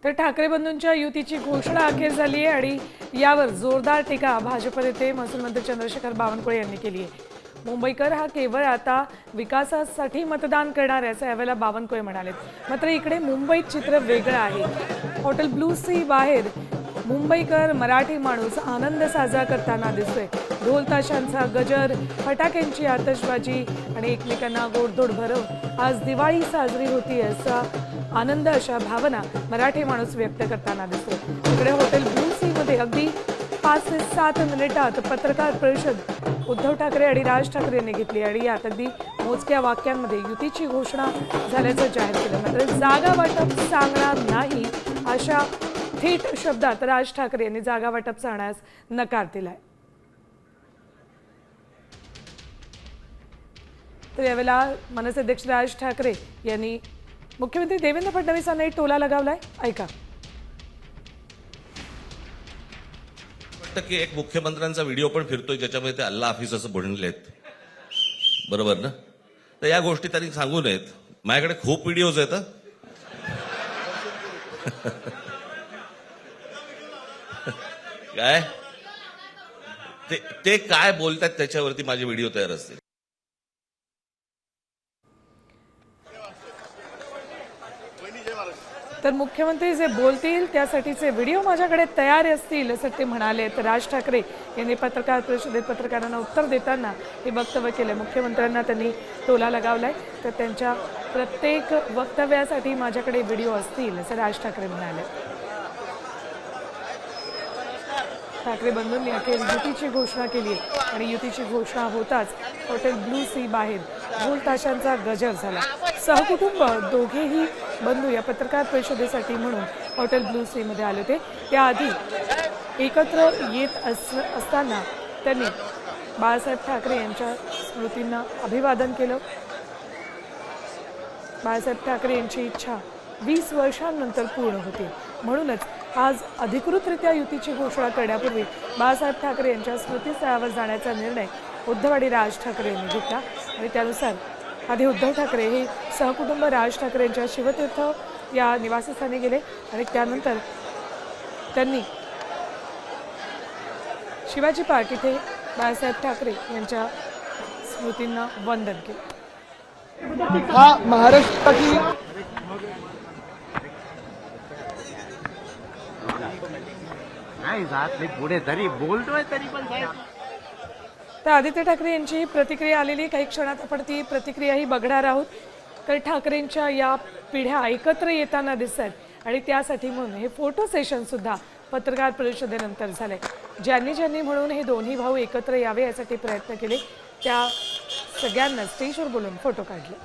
तर ठाकरे बंधूंच्या युतीची घोषणा अखेर झाली आहे आणि यावर जोरदार टीका भाजप नेते महसूल मंत्री चंद्रशेखर बावनकुळे यांनी केली आहे। मुंबईकर हा केवळ आता विकासासाठी मतदान करणार आहे असं यावेळेला बावनकुळे म्हणाले। मात्र इकडे मुंबईत चित्र वेगळं आहे। हॉटेल ब्लू सी बाहेर मुंबईकर मराठी माणूस आनंद साजरा करताना दिसतोय। ढोल ताशांचा गजर, फटाक्यांची आतषबाजी आणि एकमेकांना गोडधोड भरवून आज दिवाळी साजरी होती असा आनंद, अशा भावना मराठी माणूस व्यक्त करताना दिसतो। इकडे हॉटेल ब्लू सी मध्ये अगदी 5 ते 7 मिनिटात पत्रकार परिषद उद्धव ठाकरे आणि राज ठाकरे यांनी घेतली आणि यात अगदी मोजक्या वाक्यांमध्ये युतीची घोषणा झाल्याचं जाहीर केलं। मात्र जागा वाटप सांगणार नाही अशा थेट शब्दात राज ठाकरे यांनी जागा वाटप सांगण्यास नकार दिलाय। तर यावेळेला मनसे अध्यक्ष राज ठाकरे यांनी मुख्यमंत्री देवेंद्र फडणवीसांना टोला लगावलाय, ऐका। की एक मुख्यमंत्र्यांचा व्हिडिओ पण फिरतोय ज्याच्यामध्ये ते अल्ला हाफिज असं म्हणलेत, बरोबर ना? तर या गोष्टी त्यांनी सांगू नयेत। माझ्याकडे खूप व्हिडिओज आहेत। काय ते काय बोलतात त्याच्यावरती माझे व्हिडिओ तयार असतील। तर मुख्यमंत्री जे बोलतील त्यासाठीचे व्हिडिओ माझ्याकडे तयार असतील असं ते म्हणाले। तर राज ठाकरे यांनी पत्रकार परिषदेत पत्रकारांना उत्तर देताना हे वक्तव्य केलं। मुख्यमंत्र्यांना त्यांनी टोला लगावलाय। तर त्यांच्या प्रत्येक वक्तव्यासाठी माझ्याकडे व्हिडिओ असतील असं राज ठाकरे म्हणाले। ठाकरे बंधूंनी अखेर युतीची घोषणा केली आणि युतीची घोषणा होताच हॉटेल ब्लू सी बाहेर ढोल ताशांचा गजर झाला। सहकुटुंब दोघेही बंधू या पत्रकार परिषदेसाठी म्हणून हॉटेल ब्लू सी मध्ये आले होते। त्याआधी एकत्र येत असताना त्यांनी बाळासाहेब ठाकरे यांच्या स्मृतींना अभिवादन केलं। बाळासाहेब ठाकरे यांची इच्छा 20 वर्षांनंतर पूर्ण होते, म्हणूनच आज अधिकृतरित्या युतीची घोषणा करण्यापूर्वी बाळासाहेब ठाकरे यांच्या स्मृतीस्थळावर जाण्याचा निर्णय उद्धव आणि राज ठाकरे यांनी घेतला आणि त्यानुसार आधी उद्धव ठाकरे हे सहकुटुंब राज ठाकरे यांच्या शिवतीर्थ या निवासस्थानी गेले आणि त्यानंतर त्यांनी शिवाजी पार्क इथे बाळासाहेब ठाकरे यांच्या स्मृतींना वंदन केले। हा महाराष्ट्राची नाही जात मी पुढे तरी बोलतोय तरी पण तर आदित्य ठाकरे यांची प्रतिक्रिया आलेली, काही क्षणात आपण ती प्रतिक्रियाही बघणार आहोत। तर ठाकरेंच्या या पिढ्या एकत्र येताना दिसत आहेत आणि त्यासाठी म्हणून हे फोटो सेशन सुद्धा पत्रकार परिषदेनंतर झाले। ज्यांनी म्हणून हे दोन्ही भाऊ एकत्र यावे यासाठी प्रयत्न केले त्या सगळ्यांना स्टेजवर बोलून फोटो काढले।